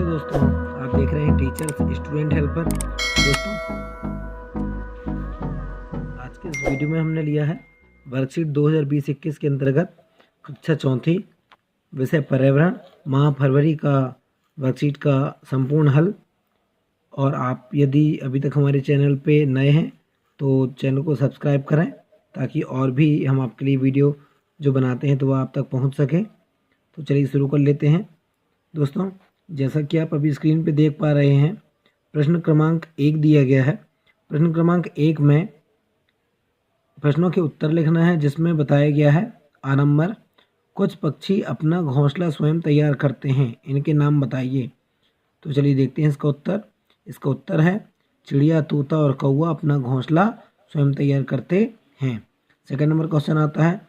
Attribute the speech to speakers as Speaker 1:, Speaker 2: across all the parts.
Speaker 1: Hello दोस्तों, आप देख रहे हैं टीचर्स स्टूडेंट हेल्पर। दोस्तों, आज के इस वीडियो में हमने लिया है वर्कशीट 2020-21 के अंतर्गत कक्षा चौथी विषय पर्यावरण माह फरवरी का वर्कशीट का संपूर्ण हल। और आप यदि अभी तक हमारे चैनल पे नए हैं तो चैनल को सब्सक्राइब करें ताकि और भी हम आपके लिए वीडियो जो बनाते हैं तो वह आप तक पहुंच सके। तो चलिए शुरू कर लेते हैं। दोस्तों, जैसा कि आप अभी स्क्रीन पे देख पा रहे हैं, प्रश्न क्रमांक 1 दिया गया है। प्रश्न क्रमांक 1 में प्रश्नों के उत्तर लिखना है, जिसमें बताया गया है आ नंबर, कुछ पक्षी अपना घोंसला स्वयं तैयार करते हैं, इनके नाम बताइए। तो चलिए देखते हैं इसका उत्तर। इसका उत्तर है चिड़िया, तोता और कौवा अपना घोंसला स्वयं तैयार करते हैं। सेकंड नंबर क्वेश्चन आता है,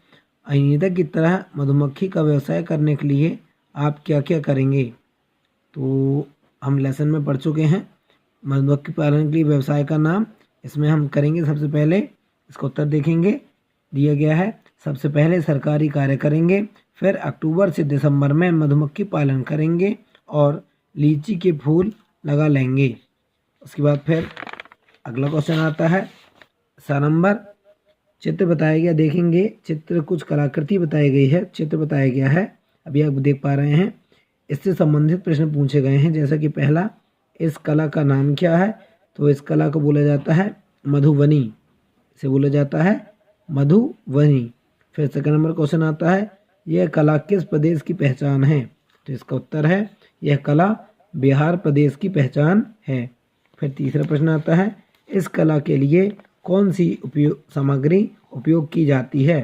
Speaker 1: अनिता की तरह मधुमक्खी का व्यवसाय करने के लिए आप क्या क्या करेंगे। तो हम लेसन में पढ़ चुके हैं मधुमक्खी पालन के लिए व्यवसाय का नाम। इसमें हम करेंगे, सबसे पहले इसका उत्तर देखेंगे। दिया गया है सबसे पहले सरकारी कार्य करेंगे, फिर अक्टूबर से दिसंबर में मधुमक्खी पालन करेंगे और लीची के फूल लगा लेंगे। उसके बाद फिर अगला क्वेश्चन आता है 7 नंबर, चित्र बताया गया। देखेंगे चित्र, कुछ कलाकृति बताई गई है, चित्र बताया गया है, अभी आप देख पा रहे हैं। इससे संबंधित प्रश्न पूछे गए हैं, जैसा कि पहला, इस कला का नाम क्या है। तो इस कला को बोला जाता है मधुबनी, इसे बोला जाता है मधुबनी। फिर सेकंड नंबर क्वेश्चन आता है, यह कला किस प्रदेश की पहचान है। तो इसका उत्तर है यह कला बिहार प्रदेश की पहचान है। फिर तीसरा प्रश्न आता है, इस कला के लिए कौन सी सामग्री उपयोग की जाती है।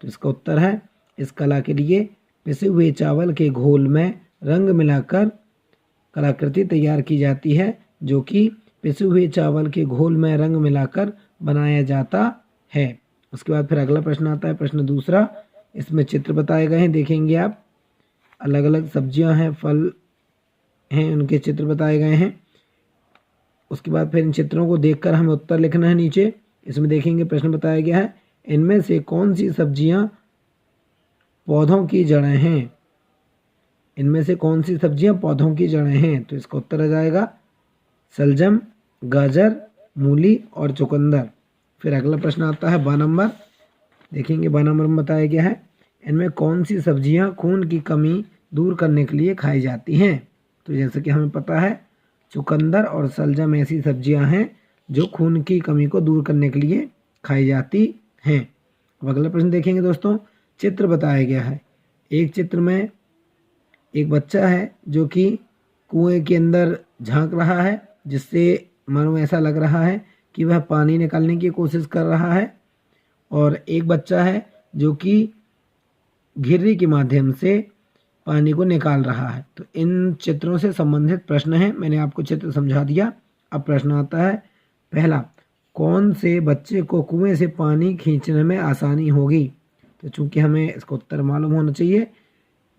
Speaker 1: तो इसका उत्तर है इस कला के लिए पिसे हुए चावल के घोल में रंग मिलाकर कलाकृति तैयार की जाती है, जो कि पिसे हुए चावल के घोल में रंग मिलाकर बनाया जाता है। उसके बाद फिर अगला प्रश्न आता है, प्रश्न दूसरा। इसमें चित्र बताए गए हैं, देखेंगे आप, अलग अलग सब्जियां हैं, फल हैं, उनके चित्र बताए गए हैं। उसके बाद फिर इन चित्रों को देखकर हमें उत्तर लिखना है नीचे। इसमें देखेंगे प्रश्न बताया गया है, इनमें से कौन सी सब्जियां पौधों की जड़ें हैं। इनमें से कौन सी सब्जियां पौधों की जड़ें हैं। तो इसका उत्तर आ जाएगा शलजम, गाजर, मूली और चुकंदर। फिर अगला प्रश्न आता है 12 नंबर। देखेंगे 12 नंबर में बताया गया है, इनमें कौन सी सब्जियां खून की कमी दूर करने के लिए खाई जाती हैं। तो जैसे कि हमें पता है चुकंदर और शलजम ऐसी सब्जियां हैं जो खून की कमी को दूर करने के लिए खाई जाती हैं। अब अगला प्रश्न देखेंगे दोस्तों, चित्र बताया गया है। एक चित्र में एक बच्चा है जो कि कुएं के अंदर झांक रहा है, जिससे मानो ऐसा लग रहा है कि वह पानी निकालने की कोशिश कर रहा है। और एक बच्चा है जो कि घिर्री के माध्यम से पानी को निकाल रहा है। तो इन चित्रों से संबंधित प्रश्न हैं, मैंने आपको चित्र समझा दिया। अब प्रश्न आता है पहला, कौन से बच्चे को कुएं से पानी खींचने में आसानी होगी। तो चूंकि हमें इसका उत्तर मालूम होना चाहिए,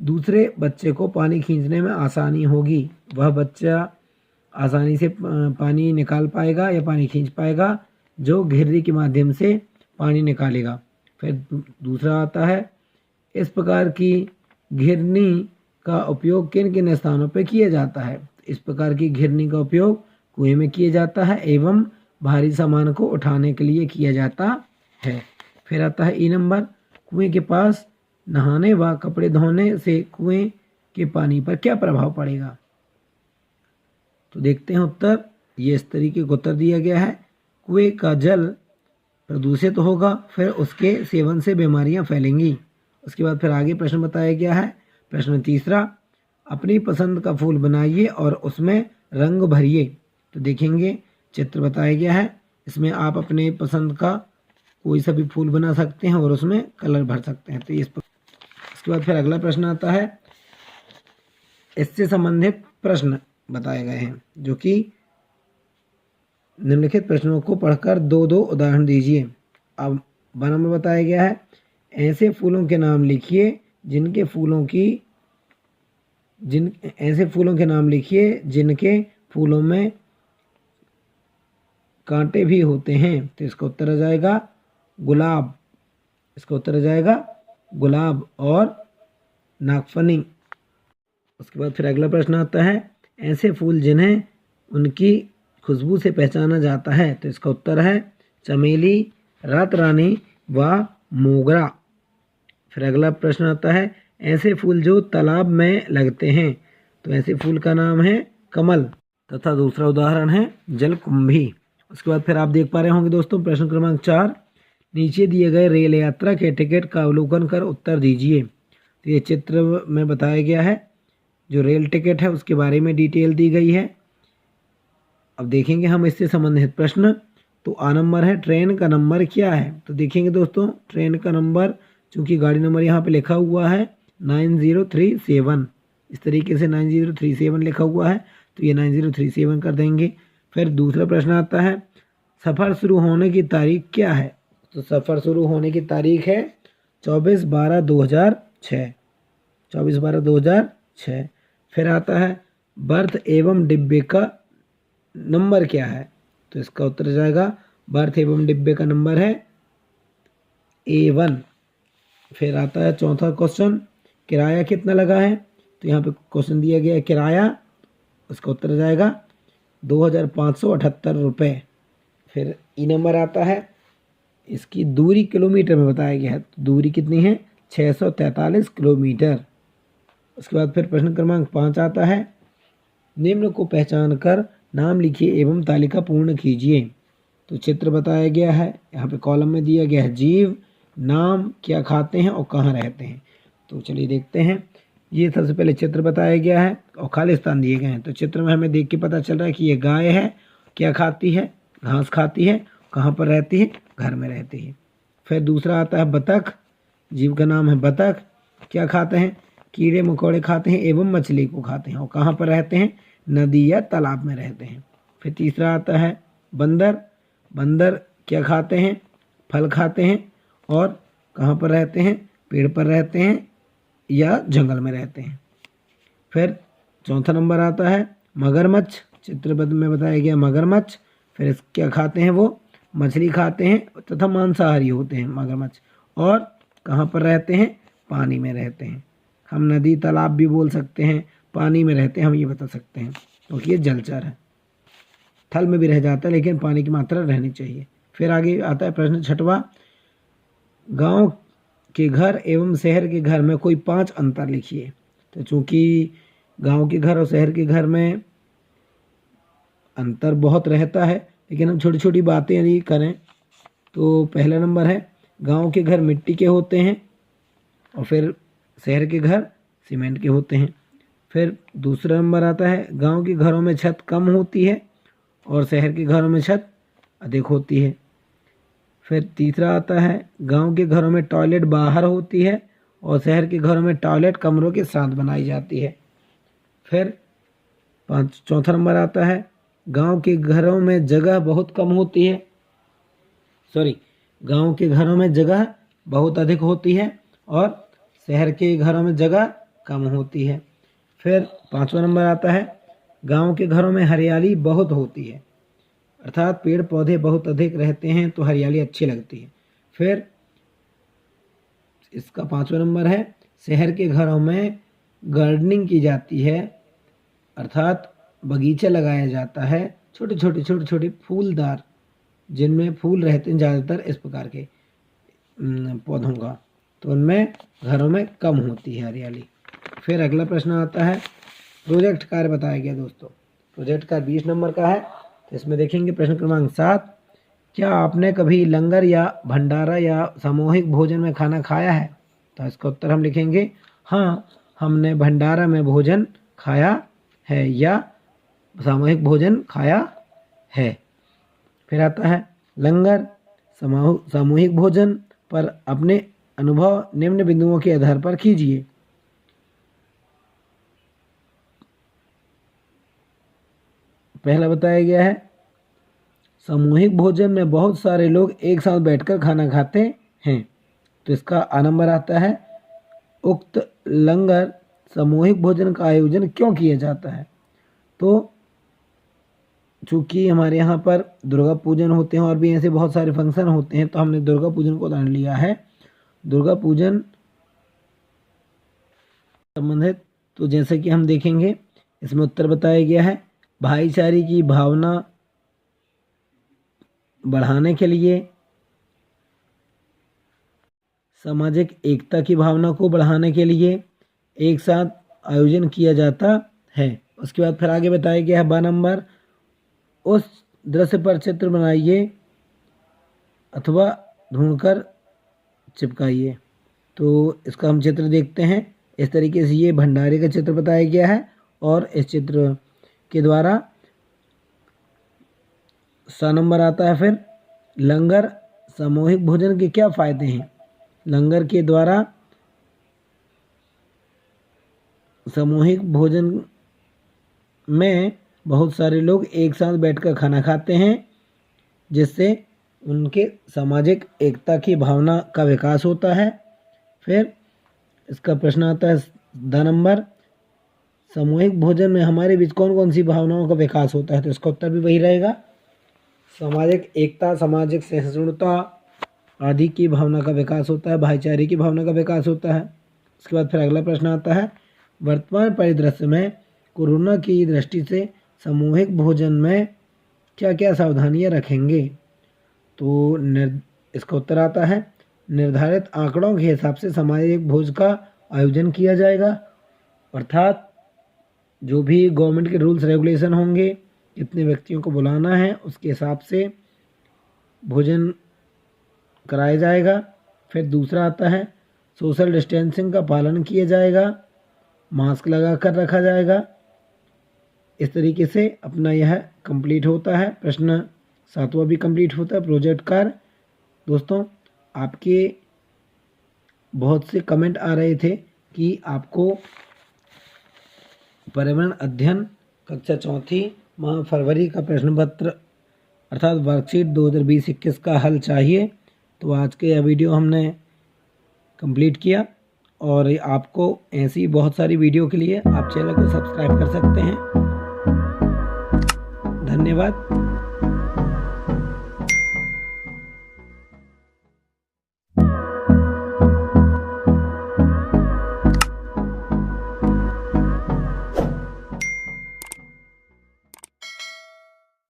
Speaker 1: दूसरे बच्चे को पानी खींचने में आसानी होगी, वह बच्चा आसानी से पानी निकाल पाएगा या पानी खींच पाएगा जो घिर्री के माध्यम से पानी निकालेगा। फिर दूसरा आता है, इस प्रकार की घिरनी का उपयोग किन किन स्थानों पर किया जाता है। इस प्रकार की घिरनी का उपयोग कुएं में किया जाता है एवं भारी सामान को उठाने के लिए किया जाता है। फिर आता है ई नंबर, कुएं के पास नहाने व कपड़े धोने से कुएं के पानी पर क्या प्रभाव पड़ेगा। तो देखते हैं उत्तर। ये इस तरीके का उत्तर दिया गया है, कुएं का जल प्रदूषित होगा, फिर उसके सेवन से बीमारियां फैलेंगी। उसके बाद फिर आगे प्रश्न बताया गया है, प्रश्न तीसरा, अपनी पसंद का फूल बनाइए और उसमें रंग भरिए। तो देखेंगे चित्र बताया गया है, इसमें आप अपने पसंद का कोई सा भी फूल बना सकते हैं और उसमें कलर भर सकते हैं। तो इसके बाद फिर अगला प्रश्न आता है, इससे संबंधित प्रश्न बताए गए हैं, जो कि निम्नलिखित प्रश्नों को पढ़कर दो दो उदाहरण दीजिए। अब 12 में बताया गया है, ऐसे फूलों के नाम लिखिए जिनके फूलों में कांटे भी होते हैं। तो इसका उत्तर आ जाएगा गुलाब। इसका उत्तर आ जाएगा गुलाब और नागफनी। उसके बाद फिर अगला प्रश्न आता है, ऐसे फूल जिन्हें उनकी खुशबू से पहचाना जाता है। तो इसका उत्तर है चमेली, रात रानी व मोगरा। फिर अगला प्रश्न आता है ऐसे फूल जो तालाब में लगते हैं। तो ऐसे फूल का नाम है कमल तथा दूसरा उदाहरण है जलकुंभी। उसके बाद फिर आप देख पा रहे होंगे दोस्तों प्रश्न क्रमांक 4, नीचे दिए गए रेल यात्रा के टिकट का अवलोकन कर उत्तर दीजिए। तो ये चित्र में बताया गया है, जो रेल टिकट है उसके बारे में डिटेल दी गई है। अब देखेंगे हम इससे संबंधित प्रश्न। तो आ नंबर है ट्रेन का नंबर क्या है। तो देखेंगे दोस्तों ट्रेन का नंबर, चूंकि गाड़ी नंबर यहाँ पे लिखा हुआ है 9037, इस तरीके से 9037 लिखा हुआ है, तो ये 9037 कर देंगे। फिर दूसरा प्रश्न आता है सफ़र शुरू होने की तारीख क्या है। तो सफ़र शुरू होने की तारीख है 24/12/2006, 24/12/2006। फिर आता है बर्थ एवं डिब्बे का नंबर क्या है। तो इसका उत्तर जाएगा बर्थ एवं डिब्बे का नंबर है A1। फिर आता है चौथा क्वेश्चन किराया कितना लगा है। तो यहाँ पे क्वेश्चन दिया गया है किराया, उसका उत्तर जाएगा 2578 रुपये। फिर ई नंबर आता है इसकी दूरी किलोमीटर में बताया गया है। तो दूरी कितनी है 643 किलोमीटर। उसके बाद फिर प्रश्न क्रमांक 5 आता है निम्न को पहचान कर नाम लिखिए एवं तालिका पूर्ण कीजिए। तो चित्र बताया गया है, यहाँ पे कॉलम में दिया गया है जीव, नाम, क्या खाते हैं और कहाँ रहते हैं। तो चलिए देखते हैं। ये सबसे पहले चित्र बताया गया है और खाली स्थान दिए गए हैं। तो चित्र में हमें देख के पता चल रहा है कि ये गाय है, क्या खाती है, घास खाती है, कहाँ पर रहती है, घर में रहती है। फिर दूसरा आता है बतख, जीव का नाम है बतख, क्या खाते हैं, कीड़े मकोड़े खाते हैं एवं मछली को खाते हैं और कहाँ पर रहते हैं, नदी या तालाब में रहते हैं। फिर तीसरा आता है बंदर, बंदर क्या खाते हैं, फल खाते हैं और कहाँ पर रहते हैं, पेड़ पर रहते हैं या जंगल में रहते हैं। फिर चौथा नंबर आता है मगरमच्छ, चित्रबद्ध में बताया गया मगरमच्छ। फिर क्या खाते हैं, वो मछली खाते हैं तथा मांसाहारी होते हैं मगरमच्छ और कहाँ पर रहते हैं, पानी में रहते हैं। हम नदी तालाब भी बोल सकते हैं, पानी में रहते हैं हम ये बता सकते हैं, क्योंकि ये जलचर है, थल में भी रह जाता है लेकिन पानी की मात्रा रहनी चाहिए। फिर आगे आता है प्रश्न छठवां गांव के घर एवं शहर के घर में कोई 5 अंतर लिखिए। तो चूंकि गांव के घर और शहर के घर में अंतर बहुत रहता है, लेकिन हम छोटी छोटी बातें यदि करें तो पहला नंबर है गांव के घर मिट्टी के होते हैं और फिर शहर के घर सीमेंट के होते हैं। फिर दूसरा नंबर आता है गांव के घरों में छत कम होती है और शहर के घरों में छत अधिक होती है। फिर तीसरा आता है गांव के घरों में टॉयलेट बाहर होती है और शहर के घरों में टॉयलेट कमरों के साथ बनाई जाती है। फिर चौथा नंबर आता है गांव के घरों में जगह बहुत कम होती है, गांव के घरों में जगह बहुत अधिक होती है और शहर के घरों में जगह कम होती है। फिर पांचवा नंबर आता है गांव के घरों में हरियाली बहुत होती है, अर्थात पेड़ पौधे बहुत अधिक रहते हैं तो हरियाली अच्छी लगती है। फिर इसका पांचवा नंबर है शहर के घरों में गार्डनिंग की जाती है, अर्थात बगीचा लगाया जाता है, छोटे छोटे फूलदार जिनमें फूल रहते हैं ज़्यादातर इस प्रकार के पौधों का, तो उनमें घरों में कम होती है हरियाली। फिर अगला प्रश्न आता है प्रोजेक्ट कार्य बताया गया दोस्तों। प्रोजेक्ट कार्य 20 नंबर का है। तो इसमें देखेंगे प्रश्न क्रमांक 7 क्या आपने कभी लंगर या भंडारा या सामूहिक भोजन में खाना खाया है। तो इसका उत्तर हम लिखेंगे हाँ, हमने भंडारा में भोजन खाया है या सामूहिक भोजन खाया है। फिर आता है लंगर सामूहिक भोजन पर अपने अनुभव निम्न बिंदुओं के आधार पर कीजिए। पहला बताया गया है सामूहिक भोजन में बहुत सारे लोग एक साथ बैठकर खाना खाते हैं। तो इसका आ नंबर आता है उक्त लंगर सामूहिक भोजन का आयोजन क्यों किया जाता है। तो चूँकि हमारे यहाँ पर दुर्गा पूजन होते हैं और भी ऐसे बहुत सारे फंक्शन होते हैं, तो हमने दुर्गा पूजन को उदाहरण लिया है। दुर्गा पूजन संबंधित तो जैसे कि हम देखेंगे इसमें उत्तर बताया गया है। भाईचारे की भावना बढ़ाने के लिए, सामाजिक एकता की भावना को बढ़ाने के लिए एक साथ आयोजन किया जाता है। उसके बाद फिर आगे बताया गया है 12 नंबर, उस दृश्य पर चित्र बनाइए अथवा ढूंढकर चिपकाइए। तो इसका हम चित्र देखते हैं। इस तरीके से ये भंडारे का चित्र बताया गया है और इस चित्र के द्वारा 100 नंबर आता है। फिर लंगर सामूहिक भोजन के क्या फायदे हैं? लंगर के द्वारा सामूहिक भोजन में बहुत सारे लोग एक साथ बैठकर खाना खाते हैं, जिससे उनके सामाजिक एकता की भावना का विकास होता है। फिर इसका प्रश्न आता है 10 नंबर, सामूहिक भोजन में हमारे बीच कौन कौन सी भावनाओं का विकास होता है? तो इसका उत्तर भी वही रहेगा, सामाजिक एकता, सामाजिक सहिष्णुता आदि की भावना का विकास होता है, भाईचारे की भावना का विकास होता है। उसके बाद फिर अगला प्रश्न आता है, वर्तमान परिदृश्य में कोरोना की दृष्टि से सामूहिक भोजन में क्या क्या सावधानियां रखेंगे? तो इसका उत्तर आता है, निर्धारित आंकड़ों के हिसाब से सामूहिक भोज का आयोजन किया जाएगा, अर्थात जो भी गवर्नमेंट के रूल्स रेगुलेशन होंगे, कितने व्यक्तियों को बुलाना है, उसके हिसाब से भोजन कराया जाएगा। फिर दूसरा आता है, सोशल डिस्टेंसिंग का पालन किया जाएगा, मास्क लगा कर रखा जाएगा। इस तरीके से अपना यह कंप्लीट होता है। प्रश्न 7वां भी कंप्लीट होता है, प्रोजेक्ट कार्य। दोस्तों, आपके बहुत से कमेंट आ रहे थे कि आपको पर्यावरण अध्ययन कक्षा 4 माह फरवरी का प्रश्न पत्र अर्थात वर्कशीट 2020-21 का हल चाहिए। तो आज के यह वीडियो हमने कंप्लीट किया और आपको ऐसी बहुत सारी वीडियो के लिए आप चैनल को सब्सक्राइब कर सकते हैं। धन्यवाद।